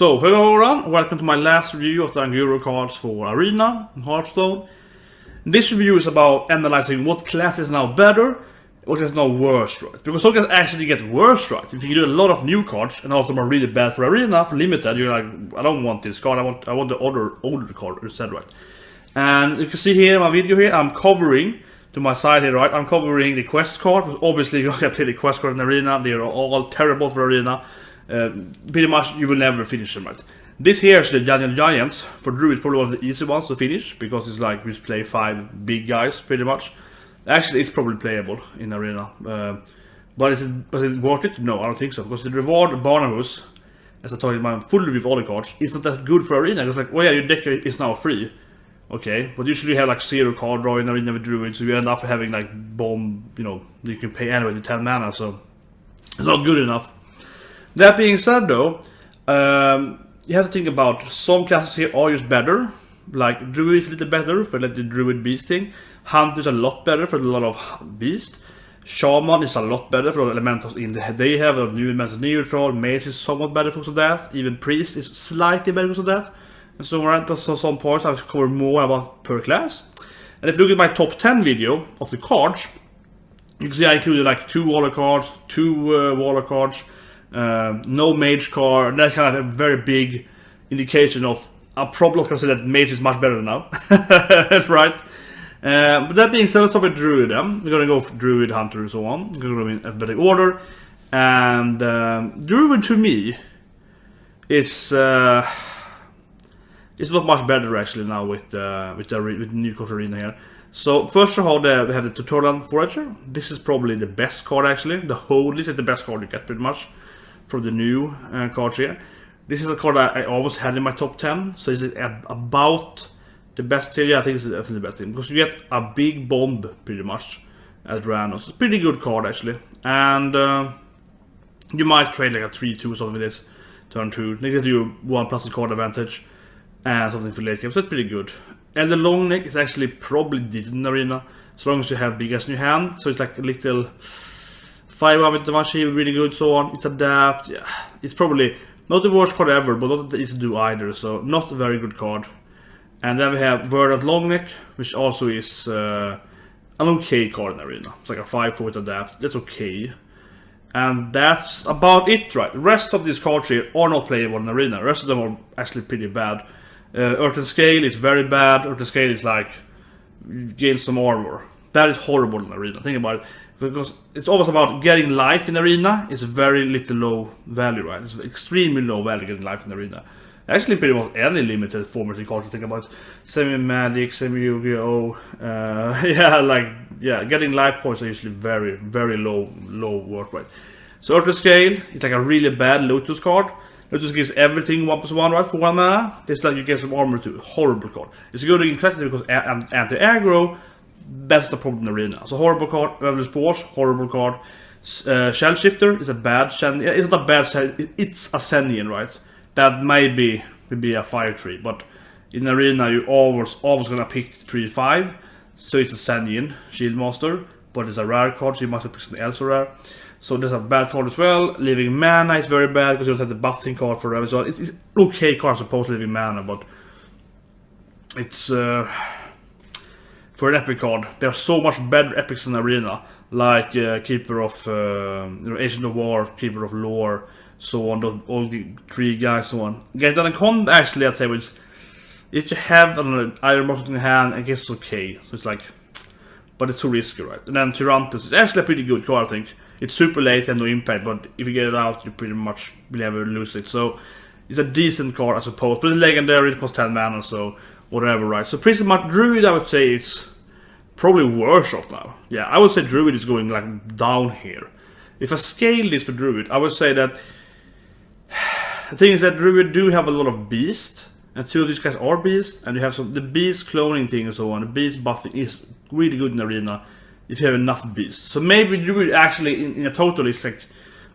So, hello everyone, welcome to my last review of the goro cards for Arena in Hearthstone. This review is about analyzing what class is now better, what is now worse, right? Because some can actually get worse, right? If you do a lot of new cards and all of them are really bad for Arena, for Limited, you're like, I don't want this card, I want the older card instead, right? And you can see here in my video here, I'm covering, to my side here, right? I'm covering the quest card, because obviously you can play the quest card in Arena, they are all terrible for Arena. Pretty much you will never finish them, right? This here is the Giants. For Druid, probably one of the easy ones to finish, because it's like we just play 5 big guys, pretty much. Actually, it's probably playable in Arena. But is it worth it? No, I don't think so, because the reward bonus, as I told you in my full review of all the cards, is not that good for Arena. It's like, oh yeah, your deck is now free. Okay, but usually you have like 0 card draw in Arena with Druid, so you end up having like bomb, you know, you can pay anyway to 10 mana, so it's not good enough. That being said though, you have to think about some classes here are just better. Like Druid is a little better for the Druid beast thing. Hunter is a lot better for a lot of beast. Shaman is a lot better for the elementals in the they have a new elemental neutral. Mage is somewhat better because of that. Even Priest is slightly better because of that. And so right, that's some parts I've covered more about per class. And if you look at my top 10 video of the cards, you can see I included like 2 Warlock cards, 2 Warlock cards, no Mage card. That's kind of a very big indication of a problem. Can say that Mage is much better now, right? But that being said, let's talk about Druid. We're gonna go for Druid, Hunter, and so on. We're gonna go in alphabetic order. And Druid to me is not much better actually now with the new card Arena here. So first of all, we have the Tutorial Forager. This is probably the best card actually. The whole list is the best card you get pretty much from the new cards here. This is a card I always had in my top 10. So is it about the best here? Yeah, I think it's definitely the best thing, because you get a big bomb pretty much at random. So it's a pretty good card actually. And you might trade like a 3-2 or something with this turn 2. They give you 1+ card advantage and something for late game, so it's pretty good. And the long neck is actually probably decent in Arena, as long as you have big as in your hand. So it's like a little 5 of it, the shield, really good, so on. It's adapt, yeah. It's probably not the worst card ever, but not that easy to do either, so not a very good card. And then we have Verdant Longneck, which also is an okay card in Arena. It's like a 5-4 with adapt, that's okay. And that's about it, right? The rest of these cards here are not playable in Arena. The rest of them are actually pretty bad. Earth and Scale is very bad. Earth and Scale is like gain some armor. That is horrible in Arena. Think about it, because it's always about getting life in Arena. It's very little low value, right? It's extremely low value getting life in Arena. Actually, pretty much any limited formatting cards to think about. Semi-Magic, Semi-Yu-Gi-Oh! Getting life points are usually very, very low worth rate. So Earth and Scale, it's like a really bad Lotus card. Lotus gives everything 1+1, right, for 1 mana. It's like you get some armor too. Horrible card. It's good in classic because anti-aggro, that's the problem in Arena. So horrible card. Revel Sports, horrible card. Shell Shifter is a bad Shen. It's not a bad Shen, it's a Senian, right? That might be a 5-3, but in Arena you always gonna pick 3-5. So it's a Senian Shield Master, but it's a rare card, so you must have picked something else for rare. So there's a bad card as well. Living Mana is very bad because you don't have the buffing card for Revel. So it's okay card, I suppose, Living Mana, but it's for an epic card. There are so much better epics in Arena, like Keeper of Agent of War, Keeper of Lore, so on. All the 3 guys, so on. Get an Con actually, I'd say, which if you have an Iron Monster in the hand, I guess it's okay. So it's like, but it's too risky, right? And then Tyrantus is actually a pretty good card, I think. It's super late and no impact, but if you get it out, you pretty much will never lose it. So it's a decent card, I suppose. But the legendary, it costs 10 mana, so whatever, right? So pretty much Druid, I would say, is probably worse off now. Yeah, I would say Druid is going like down here. If I scale this for Druid, I would say that the thing is that Druid do have a lot of beast, and 2 of these guys are beast, and you have some the beast cloning thing and so on. The beast buffing is really good in Arena if you have enough beasts. So maybe Druid actually in a total is like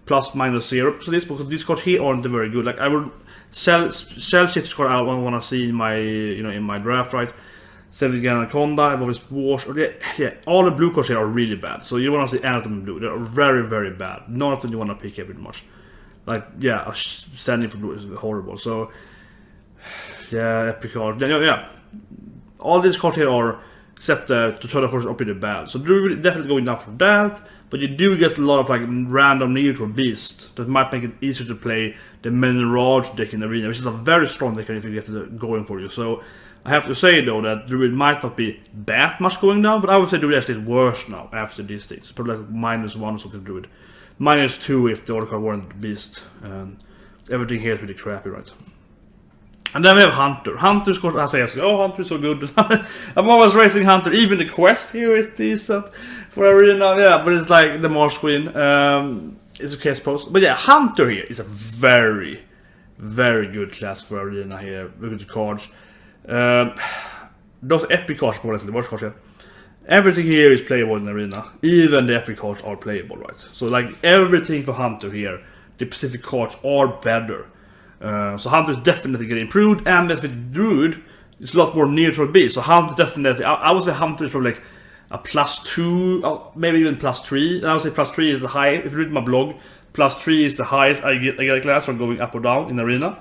±0 for this, because these cards here aren't very good. Like I would shell shift card out I want to see in my in my draft, right? 70 Anaconda, I've always washed. All the blue cards here are really bad. So you want to see anything blue. They are very, very bad. None of them you want to pick here pretty much. Like, yeah, standing for Druid is horrible. So, yeah, epic card. Yeah. All these cards here are except the Tutorial Force are pretty bad. So Druid definitely going down for that. But you do get a lot of like random neutral beasts that might make it easier to play the Rouge deck in the arena, which is a very strong deck if you get it going for you. So I have to say though that Druid might not be that much going down, but I would say Druid actually is worse now after these things. Probably like -1 or something Druid. -2 if the order card weren't beast. Everything here is really crappy, right? And then we have Hunter. Hunter, of course, I say, oh, Hunter is so good. I'm always racing Hunter. Even the quest here is decent for arena. Yeah, but it's like the Mars Queen. It's okay, I suppose. But yeah, Hunter here is a very, very good class for arena here. Look at the cards. Those epic cards, more or less, the worst cards here. Everything here is playable in arena. Even the epic cards are playable, right? So, like, everything for Hunter here, the Pacific cards are better. So Hunter is definitely getting improved, and with Druid, it's a lot more neutral beast. So Hunter definitely, I would say Hunter is probably like a +2, maybe even +3. And I would say +3 is the highest. If you read my blog, +3 is the highest I get a class from going up or down in arena.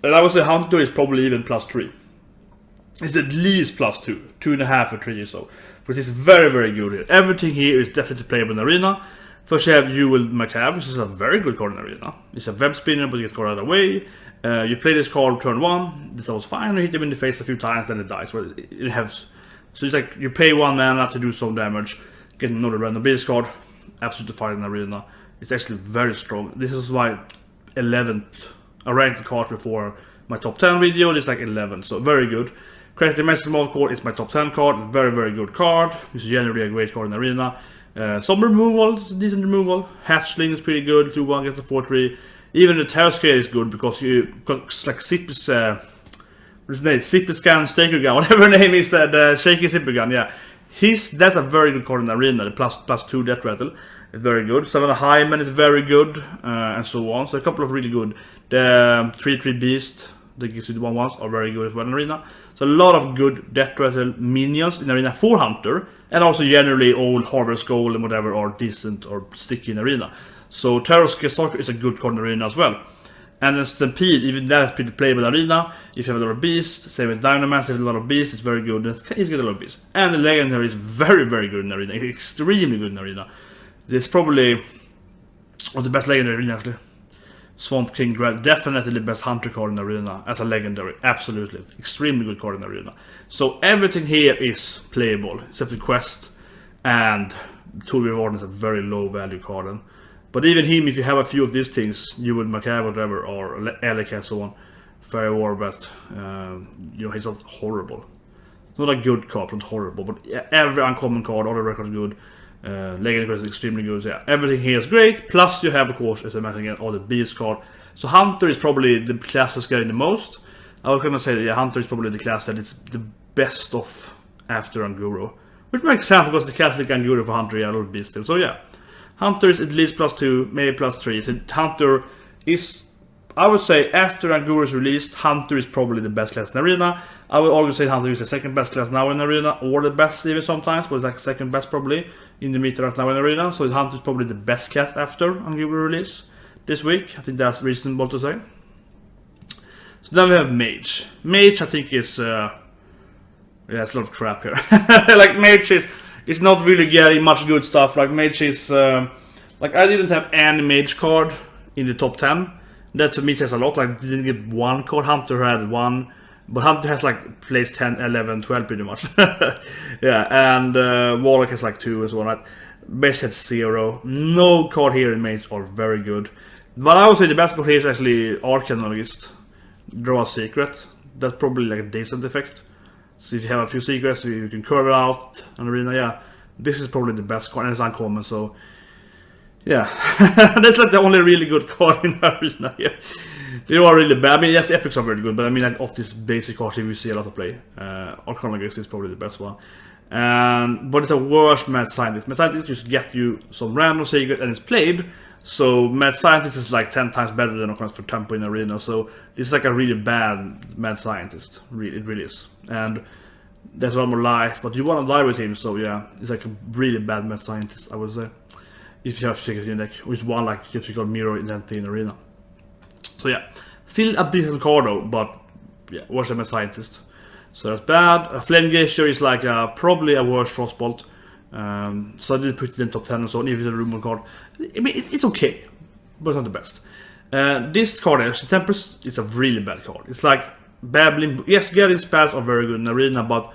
And I would say Hunter is probably even +3. It's at least +2, 2.5 or 3 or so. But it's very, very good here. Everything here is definitely playable in arena. First you have Jewel Macabre, which is a very good card in arena. It's a web spinner, but you get card out of the way. You play this card turn 1, this was fine, you hit them in the face a few times, then it dies. Well, it has, so it's like you pay 1 mana to do some damage, get another random base card, absolutely fine in arena. It's actually very strong. This is my 11th, I ranked the card before my top 10 video, it's like 11, so very good. Credit the Master Mode card is my top 10 card, very, very good card. It's generally a great card in arena. Some removal, decent removal. Hatchling is pretty good, 2-1 gets the 4-3. Even the Terror Scale is good because you got like Zipp's, what's his name? Zipp's Scan Staker Gun, whatever the name is, the Shaky Zipper Gun, yeah. That's a very good card in arena, the +2 Death Rattle is very good. 7 Hyman is very good, and so on. So a couple of really good. The 3-3 Beast, the gives you the 1-1s are very good as well in arena. So a lot of good Death Rattle minions in arena for Hunter, and also generally all Harvest Gold and whatever are decent or sticky in arena. So Terror Stalker is a good card in arena as well. And then Stampede, even that is pretty playable in arena. If you have a lot of beasts, same with Dynamax, if you have a lot of beasts, it's very good. It's get a lot of beasts. And the Legendary is very, very good in arena. It's extremely good in arena. It's probably one of the best Legendary in arena actually. Swamp King Dread, definitely the best Hunter card in arena as a legendary, absolutely, extremely good card in arena. So everything here is playable, except the quest, and Tool Reward is a very low value card. But even him, if you have a few of these things, you would Macabre whatever, or Elec and so on, Fairy Warbot, you know, he's not horrible. It's not a good card, but horrible, but every uncommon card, all the records good. Legendary card is extremely good, so yeah, everything here is great, plus you have of course, as I mentioned again, all the beast card. So Hunter is probably the class that's getting the most. I was gonna say that yeah, Hunter is probably the class that is the best of after Anguro. Which makes sense because the classic Anguro for Hunter, yeah, a lot of beast still. So yeah, Hunter is at least +2, maybe +3. So Hunter is, I would say after Anguro is released, Hunter is probably the best class in arena. I would argue say Hunter is the second best class now in arena, or the best even sometimes, but it's like second best probably in the meta right now in arena. So Hunter is probably the best class after Anguro release this week. I think that's reasonable to say. So then we have Mage. Mage I think is, yeah, it's a lot of crap here. Like Mage is not really getting much good stuff. Like Mage is, like I didn't have any Mage card in the top 10. That to me says a lot. Like didn't get one card. Hunter had one, but Hunter has like place 10, 11, 12 pretty much. Yeah, and Warlock has like 2 and so on. Right? Mage had 0. No card here in Mage are very good. But I would say the best card here is actually Arcanologist. Draw a secret. That's probably like a decent effect. So if you have a few secrets, you can curve it out an arena. Yeah, this is probably the best card, and it's uncommon. So yeah, that's like the only really good card in arena. Yeah, they are really bad. I mean, yes, the epics are very good, but I mean, like of this basic cards, if you see a lot of play, Arcanologist is probably the best one. But it's a worse Mad Scientist. Mad Scientist just get you some random secret and it's played. So Mad Scientist is like 10 times better than Occurrence for Tempo in arena. So it's like a really bad Mad Scientist. Really, it really is. And there's one more life, but you want to die with him. So yeah, it's like a really bad Mad Scientist, I would say. if you have secret in deck, which is one like typical mirror identity in Arena. So yeah, still a decent card though, but yeah, worse than my Scientist. So that's bad. A Flame Gesture is like probably a worse Frostbolt. So I did put it in top 10 and so on, even if it's a Rumor card. I mean, it's okay, but it's not the best. This card actually, Tempest, it's a really bad card. It's like Babbling. Yes, Guardian spells are very good in Arena, but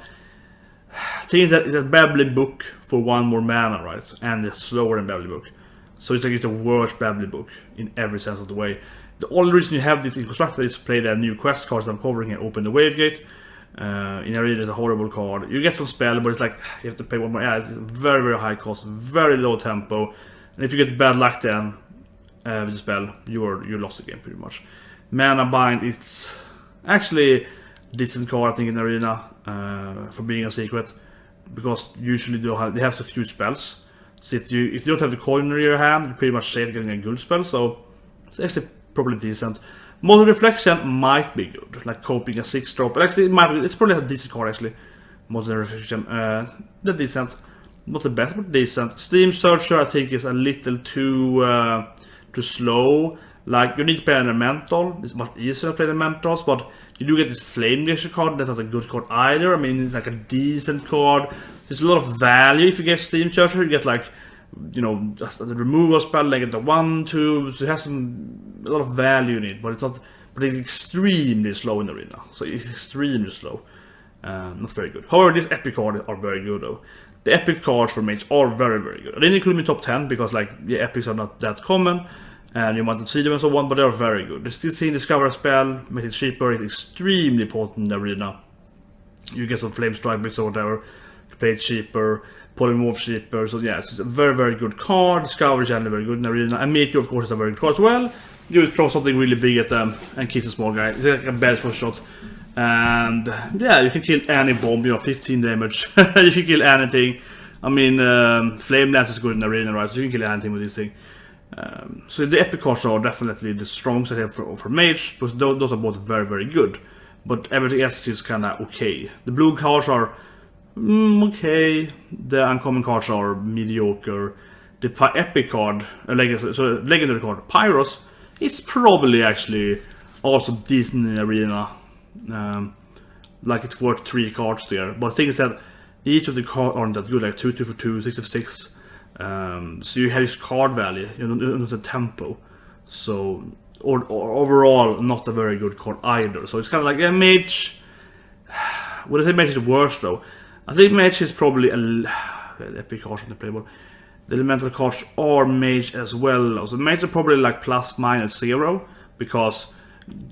things that it's a Babbling Book for 1 more mana, right? And it's slower than Babbling Book. So it's like it's the worst Babbling Book in every sense of the way. The only reason you have this in Constructed is to play the new quest cards that I'm covering here, Open the Wavegate. In Arena, it's a horrible card. You get some spell, but it's like you have to pay 1 more. Yeah, it's very, very high cost, very low tempo. And if you get bad luck then with the spell, you lost the game pretty much. Mana Bind, it's actually a decent card I think in Arena for being a secret, because usually they have so few spells. So if you don't have the coin in your hand, you're pretty much safe getting a good spell. So it's actually probably decent. Modern Reflection might be good, like coping a 6-drop. But actually, it's probably a decent card actually. Modern Reflection, they're decent. Not the best, but decent. Steam Searcher, I think, is a little too slow. Like, you need to play an Elemental. It's much easier to play Elementals, but you do get this Flame Gesture card. That's not a good card either. I mean, it's like a decent card. There's a lot of value if you get Steam Searcher. You get like, you know, just the removal spell, like the 1/2, so it has a lot of value in it, but it's not. But it's extremely slow in the Arena, so it's extremely slow, not very good. However, these epic cards are very good though. The epic cards for Mage are very, very good. I didn't include them in top 10 because like the epics are not that common, and you might not see them and so on, but they are very good. They still see Discover a spell, make it cheaper. It's extremely important in the Arena. You get some Flame Strike bits or whatever, play it cheaper. Polymorph cheaper, so yes, it's a very, very good card. Discover is generally very good in Arena, and Meteor of course is a very good card as well. You throw something really big at them and keep the small guy. It's like a bad spot shot, and yeah, you can kill any bomb. You know, 15 damage. You can kill anything. I mean, Flame Lance is good in Arena, right? So you can kill anything with this thing. So the epic cards are definitely the strongest I have for Mage, because those are both very, very good. But everything else is kind of okay. The blue cards are okay. The uncommon cards are mediocre. The epic card, legendary card, Pyros, is probably actually also decent in Arena. Like it's worth 3 cards there. But the thing is that each of the cards aren't that good, like 2 for 2, 6 for 6. So you have this card value, you know, the tempo. So, or overall, not a very good card either. So it's kind of like, yeah, Mage. Would I say Mage is worse though? I think Mage is probably the epic cards on the playboard. The elemental cards are Mage as well. So Mage are probably like ±0, because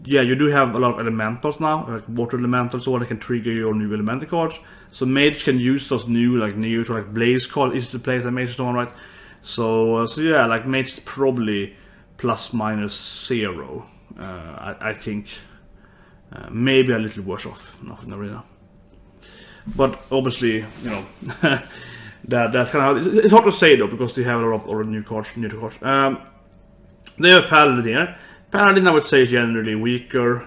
yeah, you do have a lot of elementals now, like water elementals, so that can trigger your new elemental cards. So Mage can use those new like Blaze cards easy to play as a Mage stone, right? So yeah, like Mage is probably ±0. I think maybe a little worse off, not in Arena. But obviously, you know, that's kind of it's hard to say though, because they have a lot of new cards. They have Paladin here. Paladin, I would say, is generally weaker,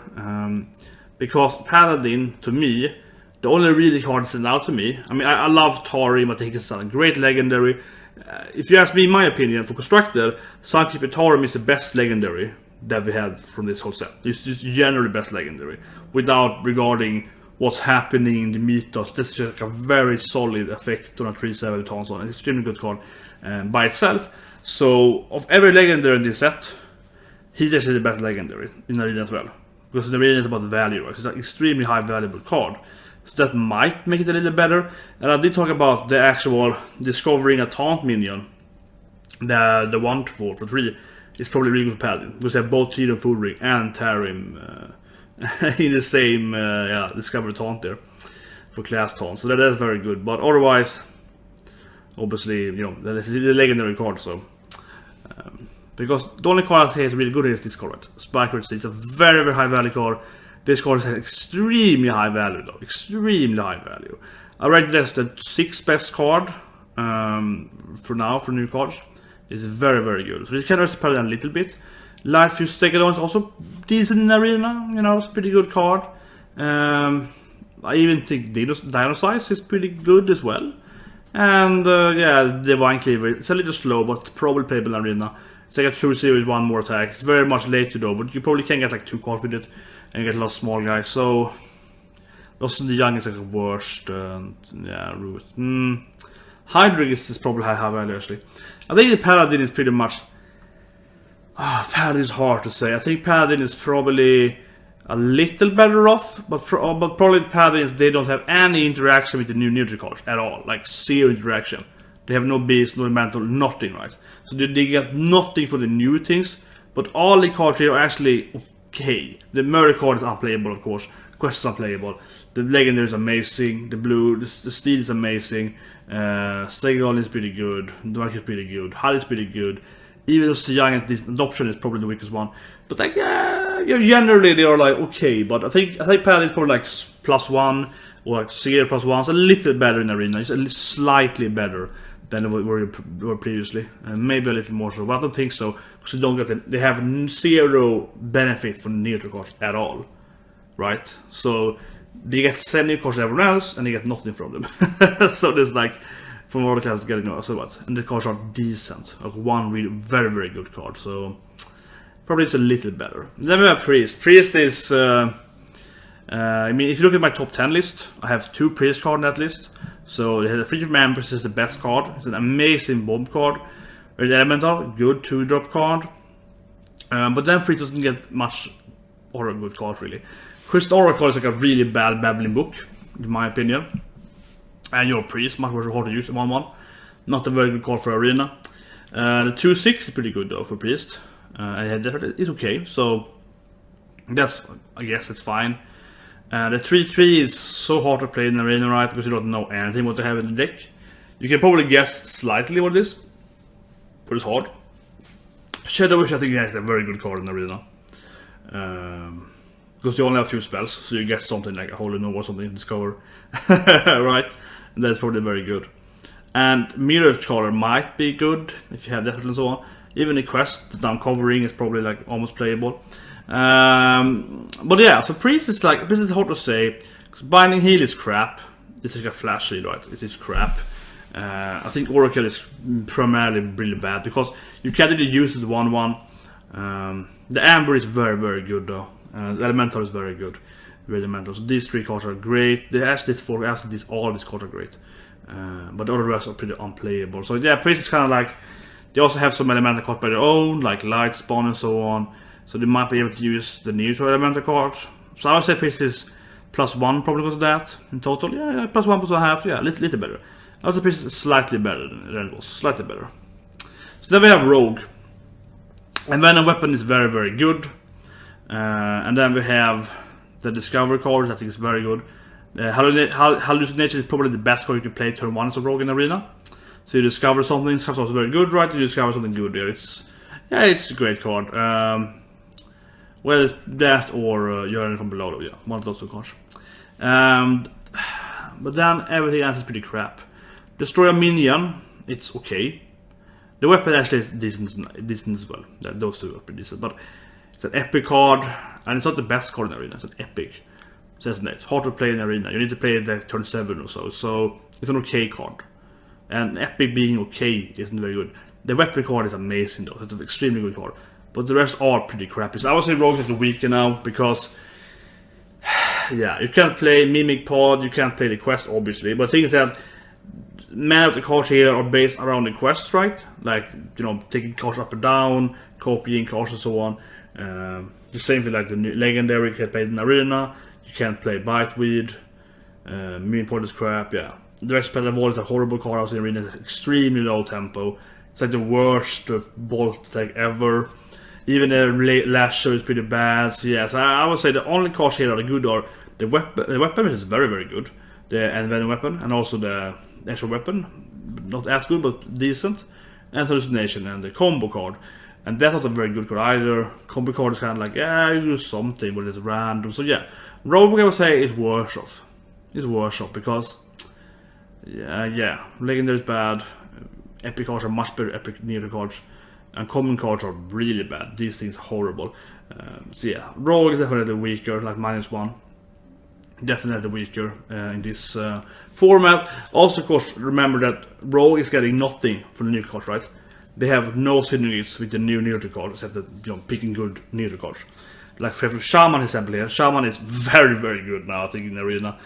because Paladin, to me, the only really card that stands out to me. I mean, I love Tarim. I think it's a great legendary. If you ask me, my opinion for Constructed, Sunkeeper Tarim is the best legendary that we have from this whole set. It's just generally best legendary, without regarding what's happening in the mythos. This is just like a very solid effect on a 3/7 tons on. It's an extremely good card by itself. So of every legendary in this set, he's actually the best legendary in Arena as well. Because in Arena is about value, right? It's an extremely high valuable card. So that might make it a little better. And I did talk about the actual discovering a taunt minion. The 1/4 for 3 is probably really good for Paladin. Because they have both Tyrion Foodring and Tarim in the same discovery taunt there for class taunt. So that's very good. But otherwise, obviously, you know, that's the legendary card. So because the only card I think is really good is this card, right? Spike Red. It's a very, very high value card. This card has extremely high value though. Extremely high value. I rated this the 6th best card for now for new cards. It's very, very good. So you can rest Paladin a little bit. Life Fuse Stegadon is also decent in Arena. You know, it's a pretty good card. I even think Dino Size is pretty good as well. And yeah, Divine Cleaver. It's a little slow, but probably playable in Arena. It's like a 2-0 with one more attack. It's very much later though, but you probably can get like 2 cards with it and get a lot of small guys. So also the Young is like the worst. Yeah, Root. Hydrig is probably high value actually. I think the Paladin is pretty much. Paladin is hard to say. I think Paladin is probably a little better off, but probably Paladins, they don't have any interaction with the new neutral cards at all, like 0 interaction. They have no base, no elemental, nothing, right? So they get nothing for the new things, but all the cards here are actually okay. The murder card is unplayable, of course. Quest is unplayable. The legendary is amazing. The blue, the steel is amazing. Stegon is pretty good. Dark is pretty good. Hull is pretty good. Even though the Young adoption is probably the weakest one, but like generally they are like okay. But I think Paladin is probably like +1 or like 0 +1, so a little better in Arena. It's slightly better than we were previously, and maybe a little more so. But I don't think so because they have 0 benefit from the neutral cards at all, right? So they get 7 cards to everyone else, and they get nothing from them. So there's like. From all the classes getting so what? And the cards are decent. Like one really very good card. So probably it's a little better. Then we have Priest. Priest is I mean if you look at my top 10 list, I have 2 Priest cards on that list. So the Free from Empress is the best card. It's an amazing bomb card. Very elemental, good 2-drop card. But then Priest doesn't get much or a good card really. Crystal Oracle is like a really bad babbling book, in my opinion. And your Priest, much more hard to use in 1-1. Not a very good card for Arena. The 2-6 is pretty good though for Priest. And it's okay, so that's, I guess it's fine. The 3-3 is so hard to play in Arena, right? Because you don't know anything what they have in the deck. You can probably guess slightly what it is, but it's hard. Shadow Wish I think is a very good card in Arena. Because you only have 2 spells, so you get something like a Holy Nova or something to discover. Right? And that's probably very good. And Mirror Scholar might be good if you have that and so on. Even the quest that I'm covering is probably like almost playable. But yeah, so Priest is hard to say. Because Binding Heal is crap. It's like a flashy, right? It is crap. I think Oracle is primarily really bad because you can't really use it 1-1. The Amber is very good though. The Elemental is very good. Elemental. So these 3 cards are great. The Ashes 4, all these cards are great. But the other rest are pretty unplayable. So yeah, Priest is kind of like, they also have some elemental cards by their own, like Light Spawn and so on. So they might be able to use the neutral elemental cards. So I would say Priest is +1 probably because of that in total. Yeah, +1, +1.5. Yeah, a little better. I would say Priest is slightly better than it was. Slightly better. So then we have Rogue. And Venom Weapon is very good. And then we have the Discovery card, I think is very good. Hallucination is probably the best card you can play turn 1 as a Rogue in Arena. So you discover something, it's also very good, right? You discover something good there. It's a great card. Well, it's that or you're in from below, yeah, one of those 2 cards. But then everything else is pretty crap. Destroy a minion, it's okay. The weapon actually is decent as well. Those 2 are pretty decent, but it's an epic card, and it's not the best card in Arena. It's an epic. So it's hard to play in Arena. You need to play it like turn 7 or so. So it's an okay card. And epic being okay isn't very good. The weapon card is amazing though. It's an extremely good card. But the rest are pretty crappy. So I would say Rogue is the weaker now because yeah, you can't play Mimic Pod, you can't play the quest obviously. But the thing is that many of the cards here are based around the quests, right? Like, you know, taking cards up and down, copying cards and so on. The same thing like the legendary you can play in Arena, you can't play Biteweed, Mean Point is crap, yeah. The rest of the Wall is a horrible card out in Arena, it's extremely low tempo. It's like the worst bolt attack ever. Even the Lasher is pretty bad, so yeah, so I would say the only cards here that are good are the weapon which is very good, the Venom Weapon, and also the actual weapon, not as good but decent, and Hallucination and the combo card. And that's not a very good card either. Combo card is kind of like, yeah, you do something, but it's random. So yeah, Rogue I would say is worse off. It's worse off because, yeah, Legendary is bad. Epic cards are much better, epic neutral cards. And common cards are really bad. These things are horrible. So yeah, Rogue is definitely weaker, like -1. Definitely weaker in this format. Also, of course, remember that Rogue is getting nothing from the new cards, right? They have no synergies with the new neutral cards, except that, picking good neutral cards. Like for Shaman example here, Shaman is very, very good now, I think, in the arena.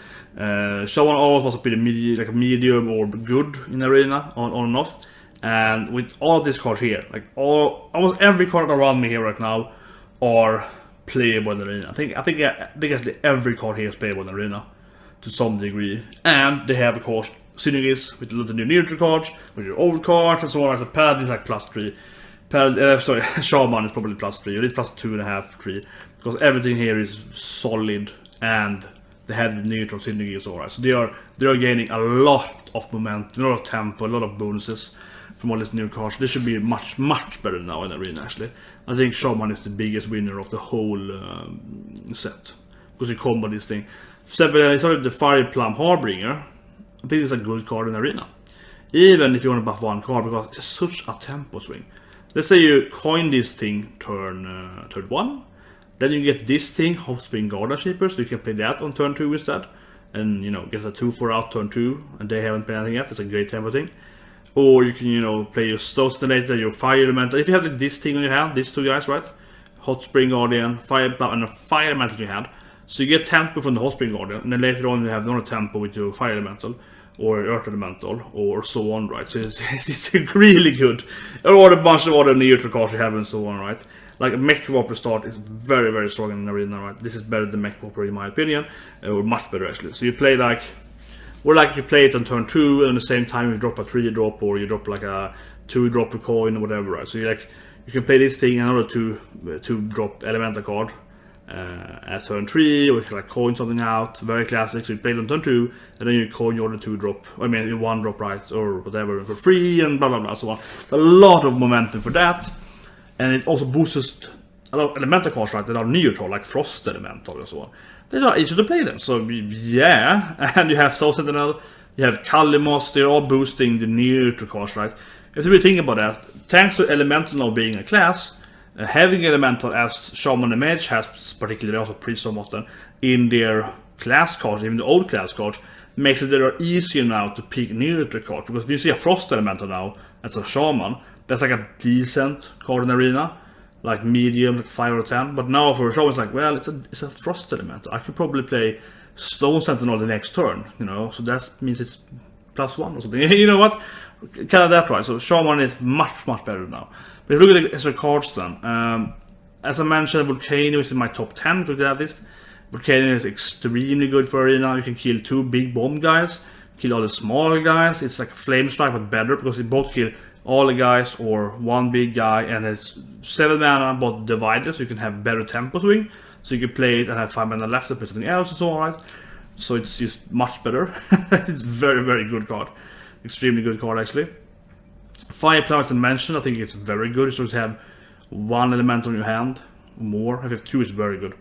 Shaman always was a bit like a medium or good in the arena, on and off. And with all of these cards here, like almost every card around me here right now are playable in the arena. I think actually every card here is playable in the arena to some degree, and they have of course synergies with the new neutral cards, with your old cards and so on. Like Paladin is like +3. Shaman is probably +3. It is +2.5, 3, because everything here is solid and they have the neutral synergies. Alright, so they are gaining a lot of momentum, a lot of tempo, a lot of bonuses from all these new cards. This should be much better now in the arena. Actually, I think Shaman is the biggest winner of the whole set, because you combo this thing. So I started the Fire Plum Harbinger. I think it's a good card in the arena, even if you want to buff one card, because it's such a tempo swing. Let's say you coin this thing turn 1, then you get this thing, Hot Spring Garden Shaper, so you can play that on turn 2 instead, and get a 2/4 out turn 2, and they haven't played anything yet. It's a great tempo thing. Or you can, play your Stone Detonator, your Fire Elemental. If you have this thing on your hand, these two guys, right? Hot Spring Guardian, Fire Plum, and a Fire Elemental in your hand. So you get tempo from the Hot Spring Guardian, and then later on you have another tempo with your Fire Elemental, or Earth Elemental, or so on, right? So it's really good. Or a bunch of other neutral cards you have and so on, right? Like Mech Warper start is very, very strong in the arena, right? This is better than Mech Warper in my opinion, or much better actually. So you play like... Or like you play it on turn 2, and at the same time you drop a 3-drop, or you drop like a 2-drop per coin or whatever, right? So you can play this thing and another 2-drop elemental card at turn 3, or you can coin something out. Very classic. So you play it on turn 2, and then you coin your 2-drop, I mean your 1-drop, right, or whatever, for free, and blah blah blah, so on. A lot of momentum for that, and it also boosts a lot of elemental cards, right, that are neutral, like Frost Elemental and so on. They're not easy to play then, so yeah. And you have Soul Sentinel, you have Kalimos, they're all boosting the neutral cards, right? If you really think about that, thanks to Elemental now being a class, having Elemental as Shaman and Mage has, particularly also Priest so often, in their class cards, even the old class cards, makes it easier now to pick neutral cards. Because if you see a Frost Elemental now as a Shaman, that's like a decent card in the arena. Like medium, like 5 or 10, but now for a show it's like, well, it's a Frost Element. I could probably play Stone Sentinel the next turn, so that means it's +1 or something. You know what? Kind of that, right? So Shaman is much better now. But if you look at the extra cards then, as I mentioned, Volcano is in my top 10. If you look at this, Volcano is extremely good for arena. You can kill 2 big bomb guys, kill all the small guys. It's like a Flame Strike but better, because they both kill all the guys or 1 big guy, and it's 7 mana but divided, so you can have better tempo swing. So you can play it and have 5 mana left to play something else and so on, right? So it's just much better. It's very good card. Extremely good card actually. Fire Plum, as I mentioned, I think it's very good. So you have 1 element on your hand or more. If you have 2, it's very good.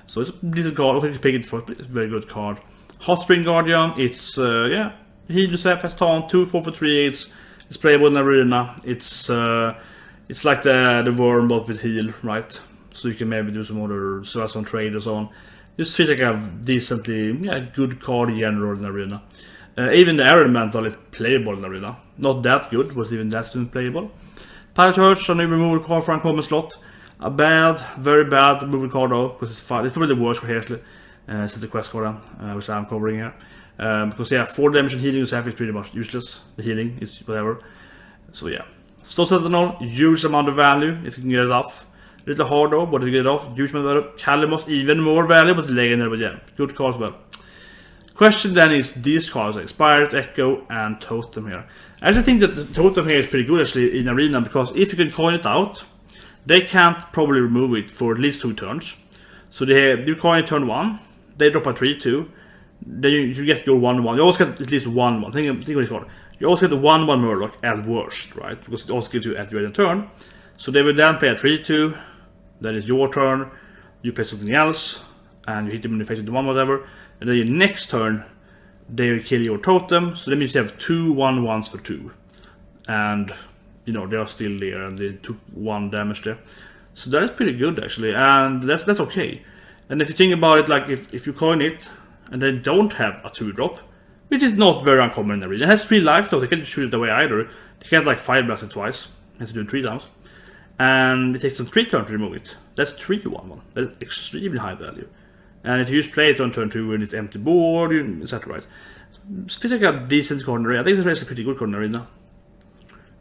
So it's a decent card. I think you pick it first, but it's a very good card. Hot Spring Guardian, it's heal yourself, has taunt, 2/4 for 3. It's playable in the arena. It's like the worm but with heal, right? So you can maybe do some other service on trade or so on. Just feels like a decently good card in general in the arena. Even the Air Elemental is playable in the arena. Not that good, but even that's playable. Pirate Hearth, a new removal card for uncommon slot. A very bad removal card though, because it's probably the worst card here actually. It's the quest card which I'm covering here. Because 4 damage and healing yourself is pretty much useless. The healing is whatever. So yeah. Stone Sentinel, huge amount of value if you can get it off. A little hard though, but if you get it off, huge amount of value. Kalimos, even more value, but legendary, but yeah, good cards as well. Question then is these cards, like Spirit, Echo, and Totem here. I actually think that the Totem here is pretty good actually in arena, because if you can coin it out, they can't probably remove it for at least 2 turns. So you coin it turn 1, they drop a 3/2. Then you get your 1/1. You always get at least 1/1. Think what it's called. You always get the 1/1 Murloc at worst, right? Because it also gives you at your turn. So they will then play a 3/2. Then it's your turn. You play something else, and you hit them in the face with the 1 whatever. And then your next turn, they will kill your totem. So that means you have 2 1/1s for 2, and they are still there, and they took 1 damage there. So that is pretty good actually, and that's okay. And if you think about it, like if you coin it, and they don't have a 2-drop, which is not very uncommon in the region. It has 3 life though, they can't shoot it away either. They can't like fire blast it twice, it has to do it 3 times. And it takes them 3 turns to remove it. That's 3-1-1. That's extremely high value. And if you just play it on turn 2 and it's empty board, etc. Right? It feels like a decent card in the arena. I think it's a pretty good card in the arena.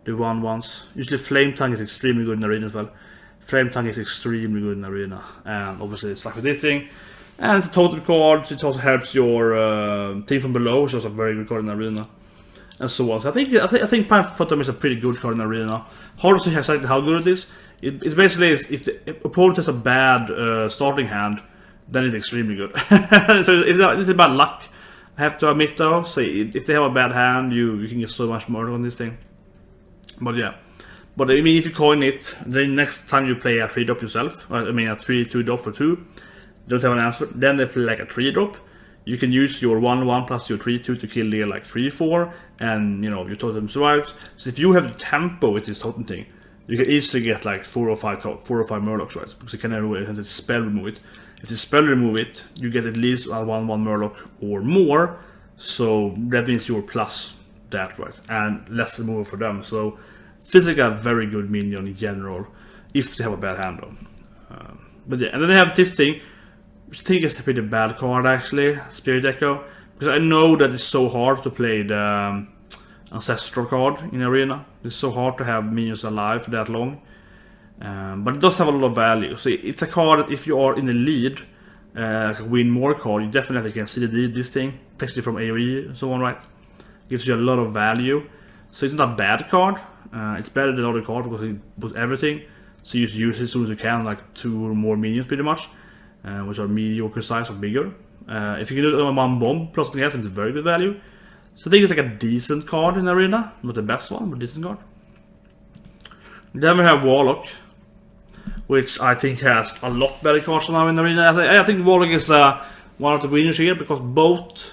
The 1/1s. Usually Flame Tongue is extremely good in the arena as well. Flame Tongue is extremely good in the arena. And obviously it's like with this thing. And it's a totem card, so it also helps your team from below, which is also a very good card in the arena. And so on. So I think Prime Phantom is a pretty good card in the arena. Hard to say exactly how good it is. It's basically if the opponent has a bad starting hand, then it's extremely good. So it's about luck, I have to admit though. So if they have a bad hand, you can get so much more on this thing. But yeah. But I mean, if you coin it, then next time you play a 3-drop yourself, I mean a 3/2 for 2, don't have an answer, then they play like a 3-drop. You can use your 1/1 plus your 3/2 to kill the like 3/4, and you know your totem survives. So if you have the tempo with this totem thing, you can easily get like 4 or 5 Murlocs, right? Because you can never spell remove it. If you spell remove it, you get at least a 1/1 Murloc or more. So that means you're plus that, right? And less removal for them. So feels like a very good minion in general, if they have a bad hand though. But yeah, and then they have this thing, which I think is a pretty bad card actually, Spirit Echo. Because I know that it's so hard to play the Ancestral card in Arena. It's so hard to have minions alive for that long. But it does have a lot of value. So it's a card that if you are in the lead, win more card, you definitely can see the lead this thing, especially from AoE and so on, right? Gives you a lot of value. So it's not a bad card. It's better than other card because it puts everything. So you just use it as soon as you can, like 2 or more minions pretty much, which are mediocre size or bigger. If you can do it on 1 bomb plus something else, it's very good value. So I think it's like a decent card in Arena, not the best one, but decent card. Then we have Warlock, which I think has a lot better cards now in Arena. I think Warlock is one of the winners here because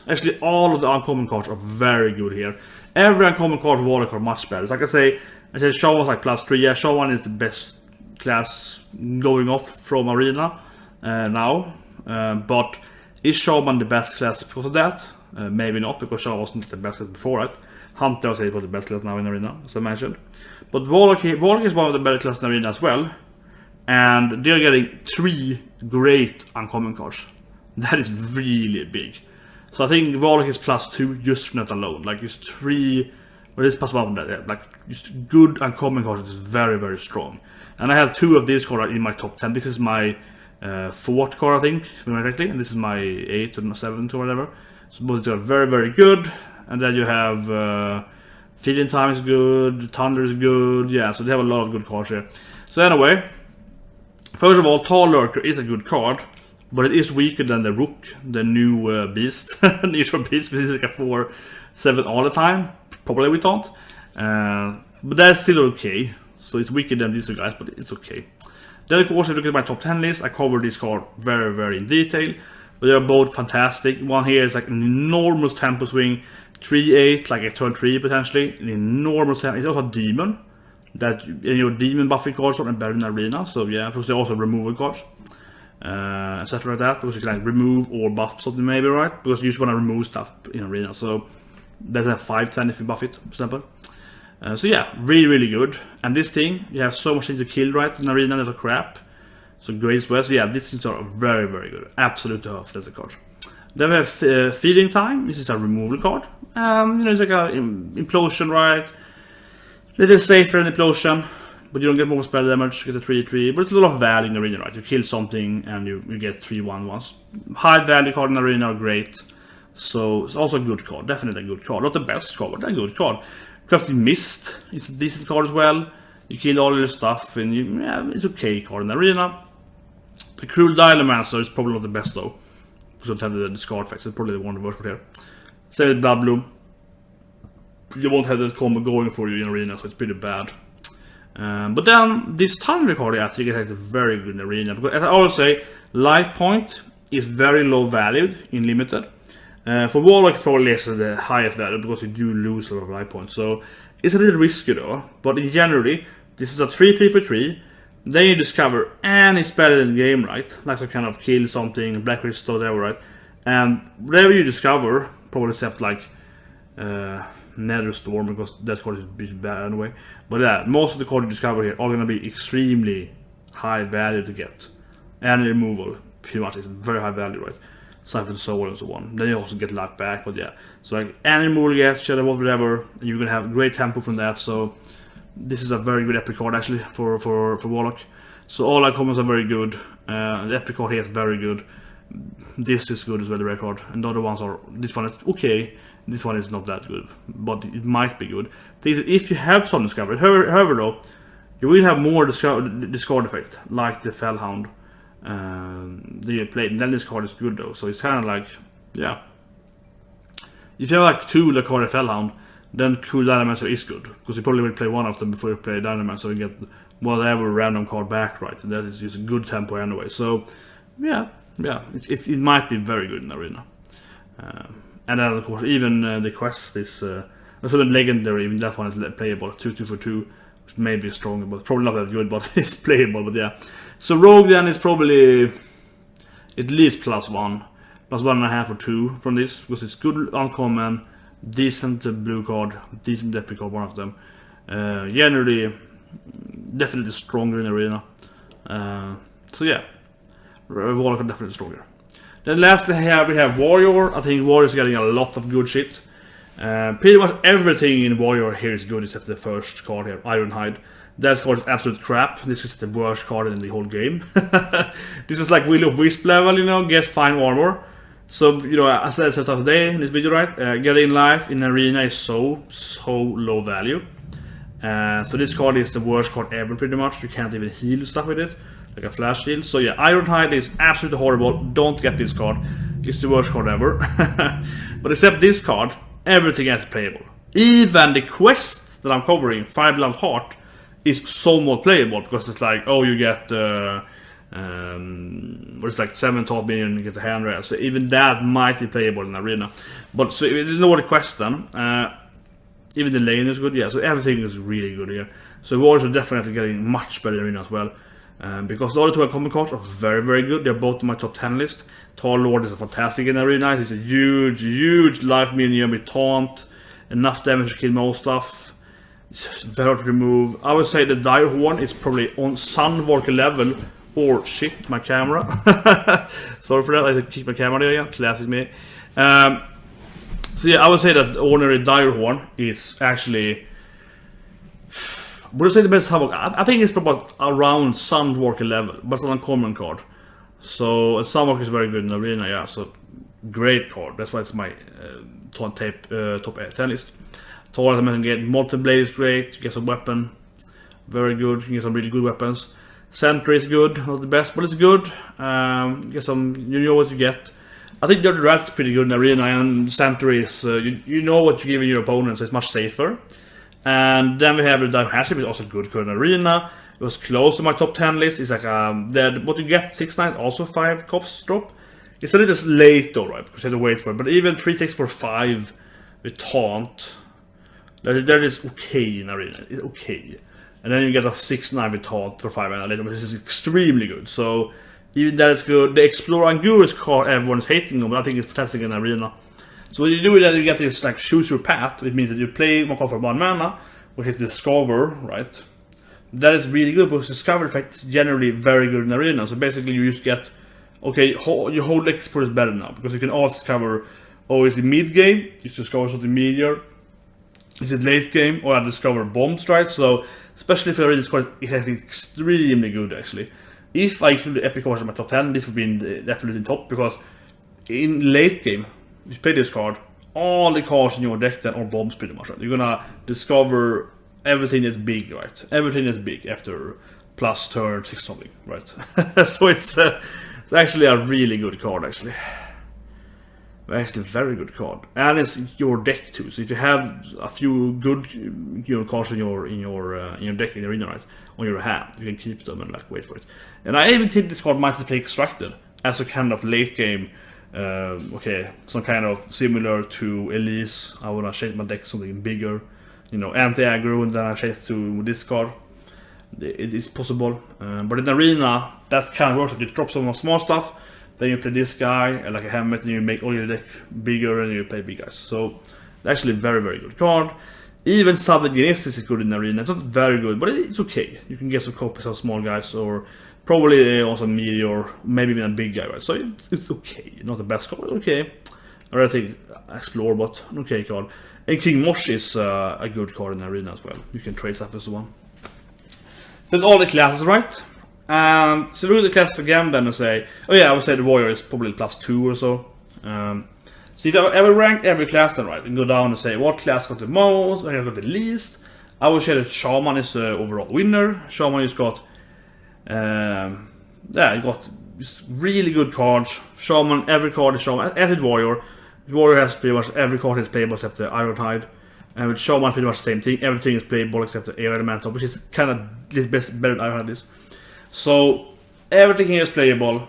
actually all of the uncommon cards are very good here. Every uncommon card for Warlock are much better. Like I say Shaman's like +3. Yeah, Shaman is the best class going off from Arena now. But is Shaman the best class because of that? Maybe not, because Shaman wasn't the best class before it. Hunter was the best class now in Arena, as I mentioned. But Warlock is one of the better classes in Arena as well. And they're getting 3 great uncommon cards. That is really big. So I think Warlock is +2 just from that alone. Like just 3, or it's +1 from that. Yeah, like just good uncommon cards is very, very strong. And I have 2 of these cards in my top 10. This is my 4th card, I think, if I remember correctly, and this is my 8th or 7th or whatever. So both are very, very good. And then you have Feeding Time is good, Thunder is good. Yeah, so they have a lot of good cards here. So anyway, first of all, Tall Lurker is a good card, but it is weaker than the Rook, the new beast. The usual beast, which is like a 4/7 all the time. Probably we don't. But that's still okay. So it's weaker than these two guys, but it's okay. Then of course, if you look at my top 10 list, I covered this card very, very in detail. But they are both fantastic. One here is like an enormous tempo swing, 3/8, like a turn 3 potentially. An enormous tempo. It's also a demon. That your demon buffing cards are better in Arena. So yeah, because they're also removal cards. Etc. like that, because you can like remove or buff something maybe, right? Because you just want to remove stuff in Arena. So that's a 5/10 if you buff it, for example. So yeah, really, really good. And this thing, you have so much thing to kill, right? In Arena, there's a crap. So great as well. So yeah, these things are very, very good. Absolutely tough, that's a card. Then we have Feeding Time. This is a removal card. You know, it's like a implosion, right? Little safer than implosion, but you don't get more spell damage, you get a 3/3. But it's a lot of value in the arena, right? You kill something and you get 3/1/1s. High value card in the arena are great. So it's also a good card, definitely a good card. Not the best card, but a good card. Because the Mist, it's a decent card as well. You kill all your stuff and it's okay card in the arena. The Cruel Dialomancer is probably not the best though. Because you don't have the discard effects, it's probably one of the worst card here. Same with Blood Bloom. You won't have that combo going for you in arena, so it's pretty bad. But then this Thunder card, I think it has a very good in arena. Because as I always say, Light Point is very low valued in limited. For Warlock, it's probably less the highest value because you do lose a lot of life points. So it's a little risky though. But in generally, this is a 3/3 for 3. Then you discover any spell in the game, right? Like to kind of kill something, Black Crystal, whatever, right? And whatever you discover, probably except like Nether Storm, because that card is a bit bad anyway. But yeah, most of the cards you discover here are going to be extremely high value to get. And removal, pretty much, is very high value, right? Siphon Soul and so on. Then you also get life back, but yeah. So like any removal you get, Shadow Wolf, whatever, and you're going to have great tempo from that. So this is a very good epic card actually for Warlock. So all our commons are very good. The epic card here is very good. This is good as well, the rare card. And the other ones are, this one is okay. This one is not that good, but it might be good. If you have some discovery, however though, you will have more discard effect, like the Fellhound that you played. And then this card is good though, so it's kind of like, yeah. If you have like 2 that card a Fellhound, then Cool Dynamaster is good, because you probably will play one of them before you play Dynamaster, so you get whatever random card back, right? And that is just a good tempo anyway. So yeah, it might be very good in the arena. And then of course, even the quest is so the legendary, even that one is playable, 2 for 2, which may be stronger, but probably not that good, but it's playable. But yeah, so Rogue then is probably at least +1, +1.5 or 2 from this, because it's good uncommon, decent blue card, decent epic card, one of them. Generally, definitely stronger in the arena. So yeah, Warlock are definitely stronger. Then lastly here we have Warrior. I think Warrior is getting a lot of good shit. Pretty much everything in Warrior here is good except the first card here, Ironhide. That card is absolute crap. This is the worst card in the whole game. This is like Will of Wisp level, you know, get fine armor. So, you know, as I said today in this video, right, getting life in arena is so low value. So this card is the worst card ever pretty much. You can't even heal stuff with it, like a flash heal. So yeah, Ironhide is absolutely horrible. Don't get this card. It's the worst card ever. But except this card, everything else is playable. Even the quest that I'm covering, 5 Blood Heart, is somewhat playable, because it's like, oh, you get it's like 7 top minion, you get the hand rail. So even that might be playable in arena. But so there's no other quest then. Even the lane is good, yeah. So everything is really good here. So Warriors are definitely getting much better in arena as well. Because the other 2 uncommon cards are very good. They're both on my top 10 list. Tall Lord is a fantastic in arena. He's a huge life minion with taunt, enough damage to kill most stuff. It's very hard to remove. I would say the Dire Horn is probably on Sunwalker level. Or shit, my camera. Sorry for that, I had to keep my camera there again. Classic me. So yeah, I would say that ordinary Dire Horn is actually, would I say the best Havoc? I think it's probably around Sunwalker level, but it's an uncommon card. So Sunwalker is very good in the arena, yeah. So great card. That's why it's my top 10 list. Tall, as I mentioned, get Molten Blade is great. You get some weapon, very good. You get some really good weapons. Sentry is good, not the best, but it's good. Get some, you know what you get. I think Dirty Rat's pretty good in the arena, and Sentry is, you know what you're giving your opponent, so it's much safer. And then we have the Dire Hatchet, which is also good in the arena. It was close to my top 10 list. It's like, what you get, 6-9, also 5 cops drop. It's a little late though, right, because you have to wait for it. But even 3-6 for 5 with taunt, that is okay in arena, it's okay. And then you get a 6-9 with taunt for 5 mana later, which is extremely good. So even that is good. The Explorer and Guru's card everyone is hating on, but I think it's fantastic in arena. So when you do that, you get this like choose your path. It means that you play one card for 1 mana, which is Discover, right? That is really good, because Discover effect is generally very good in arena. So basically you just get, okay, your whole Explorer is better now, because you can always discover, oh, is it mid game? You discover something meteor. Is it late game? Or I discover bomb strikes. So especially if I read this card, it's actually extremely good actually. If I include the epic cards in my top 10, this would be in the absolute top, because in late game, if you play this card, all the cards in your deck then are bombs pretty much, right? You're gonna discover everything that's big, right? Everything that's big after plus turn 6 something, right? So it's actually a really good card actually. Actually, very good card, and it's your deck too. So if you have a few good, cards in your deck in the arena, right, on your hand, you can keep them and like wait for it. And I even think this card might play Extracted as a kind of late game, okay, some kind of similar to Elise. I wanna change my deck to something bigger, anti-aggro, and then I change to this card. It is possible, but in the arena, that kind of works. You drop some small stuff. then you play this guy, like a helmet, and you make all your deck bigger, and you play big guys. So, actually very, very good card. Even Southern Genesis is good in Arena. It's not very good, but it's okay. You can get some copies of small guys, or probably also melee, or maybe even a big guy, right? So it's okay. Not the best card, okay. I really think Explore, but an okay card. And King Mosh is a good card in Arena as well. You can trade stuff as one. That's all the classes, right? So look at the classes again then and say, oh yeah, I would say the Warrior is probably +2 or so. So if I ever rank every class then, right, and go down and say what class got the most, what got the least, I would say that Shaman is the overall winner. Shaman has got, yeah, you got just really good cards. Shaman, every card is Shaman, as with Warrior. Warrior has pretty much every card is playable except the Iron Tide. And with Shaman, pretty much the same thing. Everything is playable except the Air Elemental, which is kind of better than Iron Tide is. So everything here is playable,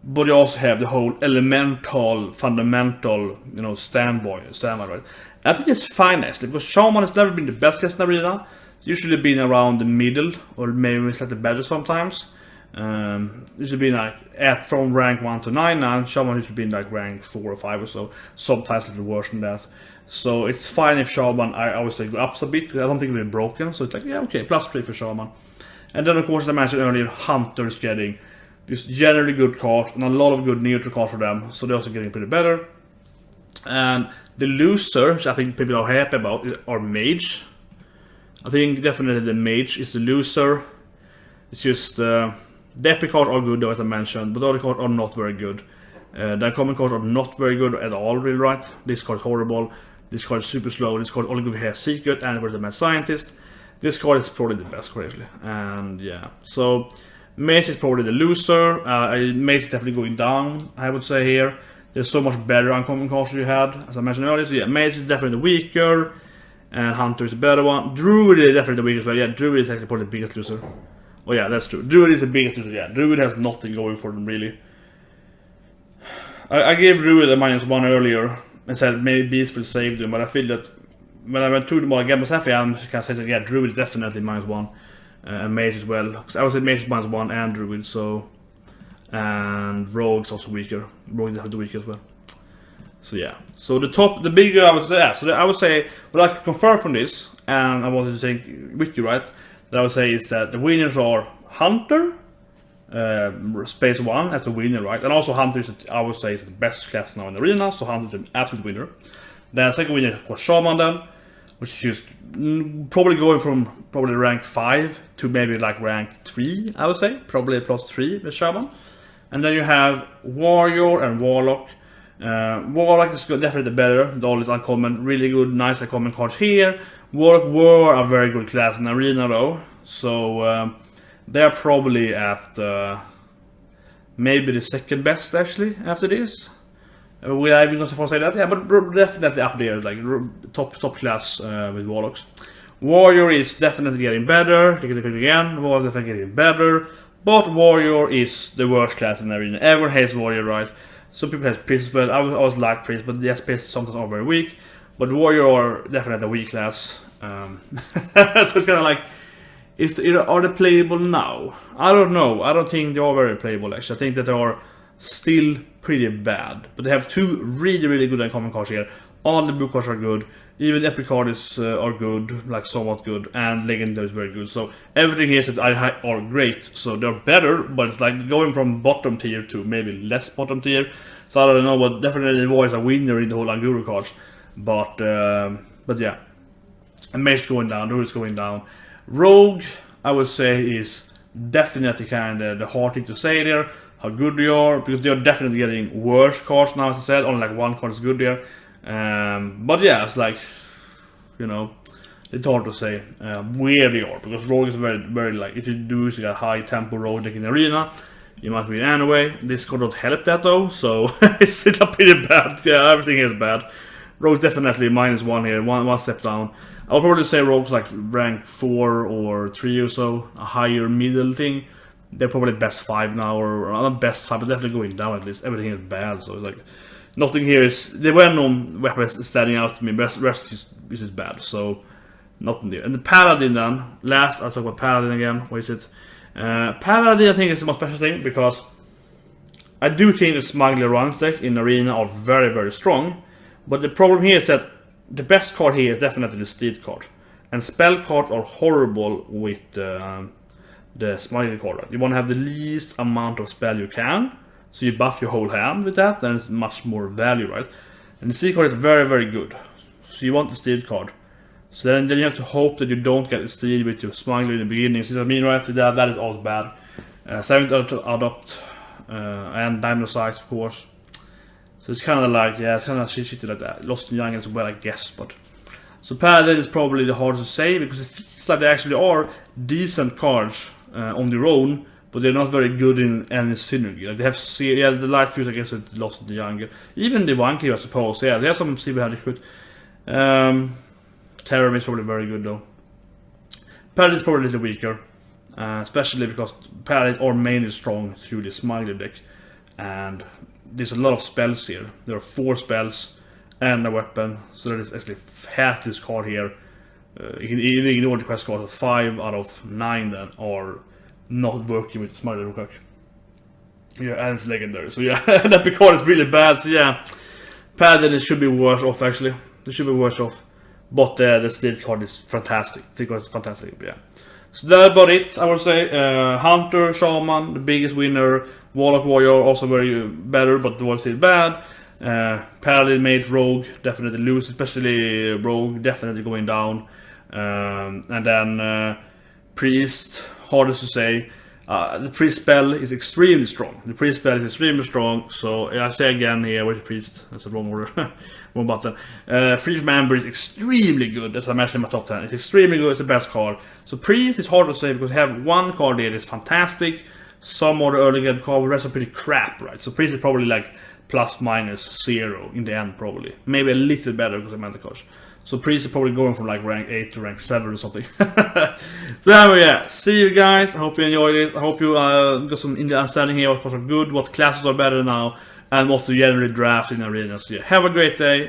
but you also have the whole elemental, fundamental, you know, standby, right? I think it's fine actually, because Shaman has never been the best class in Arena. It's usually been around the middle, or maybe slightly better sometimes. Usually been like from rank 1 to 9 now. Shaman usually been like rank 4 or 5 or so. Sometimes a little worse than that. So it's fine if Shaman, I always say, go up a bit, because I don't think it's broken. So it's like, yeah, okay, +3 for Shaman. And then of course, as I mentioned earlier, Hunter is getting just generally good cards, and a lot of good neutral cards for them. So they're also getting pretty better. And the loser, which I think people are happy about, are Mage. I think definitely the Mage is the loser. It's just the epic cards are good though, as I mentioned, but the other cards are not very good. The uncommon cards are not very good at all, really, right? This card is horrible. This card is super slow. This card only good here Secret and with the Mad Scientist. This card is probably the best card actually. And yeah, so Mage is probably the loser. Mage is definitely going down, I would say here. There's so much better uncommon cards you had, as I mentioned earlier. So yeah, Mage is definitely the weaker, and Hunter is the better one. Druid is definitely the weakest, but yeah, Druid is actually probably the biggest loser. Oh yeah, that's true. Druid is the biggest loser, yeah. Druid has nothing going for them, really. I gave Druid a -1 earlier, and said maybe Beast will save them, but I feel that when I went through them all again myself, I can say that yeah, Druid is definitely -1. And Mage as well. Because I would say Mage is -1 and Druid, so... And Rogue is also weaker. Rogue is definitely weaker as well. So yeah. So the bigger I would say, yeah, so I would say, what I like to confirm from this, and I wanted to say with you, right, that I would say is that the winners are Hunter, Space 1 as the winner, right, and also Hunter is, I would say, is the best class now in the Arena, so Hunter is an absolute winner. Then the second winner is of course Shaman then, which is just probably going from probably rank 5 to maybe like rank 3, I would say, probably +3 with Shaman. And then you have Warrior and Warlock. Warlock is definitely better. The all is uncommon, really good, nice uncommon cards here. Warlock were a very good class in Arena though, so they're probably at maybe the second best actually after this. Will I even go so far to say that? Yeah, but definitely up there, like top class with Warlocks. Warrior is definitely getting better. Again, Warrior is definitely getting better. But Warrior is the worst class in the Arena. Everyone hates Warrior, right? Some people hate Priest as well. I always like Priest, but yes, Priest sometimes are very weak. But Warrior are definitely a weak class. So it's kind of like, are they playable now? I don't know. I don't think they are very playable actually. I think that they are still pretty bad. But they have two really good uncommon cards here. All the blue cards are good. Even the epic cards are good, like somewhat good, and legendary is very good. So everything here said are great. So they're better, but it's like going from bottom tier to maybe less bottom tier. So I don't know, but definitely was a winner in the whole Anguru cards. But yeah, and Mage going down, Druid is going down. Rogue, I would say, is definitely kind of the hard thing to say there. How good they are, because they are definitely getting worse cards now, as I said. Only like one card is good there. But yeah, it's like, you know, it's hard to say where they are, because Rogue is very like, if you do a high tempo Rogue deck in the Arena, you might win anyway. This card don't help that though, so it's still pretty bad. Yeah, everything is bad. Rogue definitely -1 here, one step down. I would probably say Rogue's like rank 4 or 3 or so, a higher middle thing. They're probably best 5 now, or not best 5, but definitely going down at least. Everything is bad, so it's like nothing here is. There were no weapons standing out to me. Rest is bad, so nothing there. And the Paladin then. Last, I'll talk about Paladin again. What is it? Paladin, I think, is the most special thing because I do think the Smuggler runs deck in Arena are very, very strong. But the problem here is that the best card here is definitely the Steed card. And spell cards are horrible with the Smuggler card. Right? You want to have the least amount of spell you can. So you buff your whole hand with that, then it's much more value, right? And the Steed card is very, very good. So you want the Steed card. So then you have to hope that you don't get the Steed with your Smuggler in the beginning. See what I mean, right? So that is also bad. 7th to adopt, and Dino Size, of course. So it's kind of like, yeah, it's kind of shitty like that. Lost in Young as well, I guess, but... So Paladin is probably the hardest to say, because it feels like they actually are decent cards on their own, but they're not very good in any synergy. Like they have, yeah, the Light Fuse, I guess, it Lost in the Jungle. Even the One Cleave, I suppose, yeah, they have some Steve had could. Terror is probably very good, though. Paladin is probably a little weaker, especially because Paladin are mainly strong through the Smuggler deck, and there's a lot of spells here. There are 4 spells and a weapon, so there is actually half this card here. You can even ignore the quest cards. 5 out of 9 then are not working with Smuggler real quick. Yeah, and it's legendary. So yeah, that card is really bad. So yeah, Paladin should be worse off actually. It should be worse off. But the Steed card is fantastic. The card is fantastic, yeah. So that's about it, I would say. Hunter, Shaman, the biggest winner. Warlock, Warrior, also very better, but the was still bad. Paladin, Mage, Rogue, definitely lose, especially Rogue, definitely going down. And then Priest, hardest to say. The Priest spell is extremely strong. The Priest spell is extremely strong, so I say again here, where's the Priest? That's the wrong order. Wrong button. Free Member is extremely good, as I mentioned in my top 10. It's extremely good, it's the best card. So Priest is hard to say because you have one card there that's fantastic, some other early game card, the rest are pretty crap, right? So Priest is probably like plus minus 0 in the end, probably. Maybe a little better because I meant the cards. So Priest is probably going from like rank 8 to rank 7 or something. So anyway, yeah, see you guys. I hope you enjoyed it. I hope you got some understanding here what cards are good, what classes are better now, and what to generally draft in arenas. So yeah, have a great day.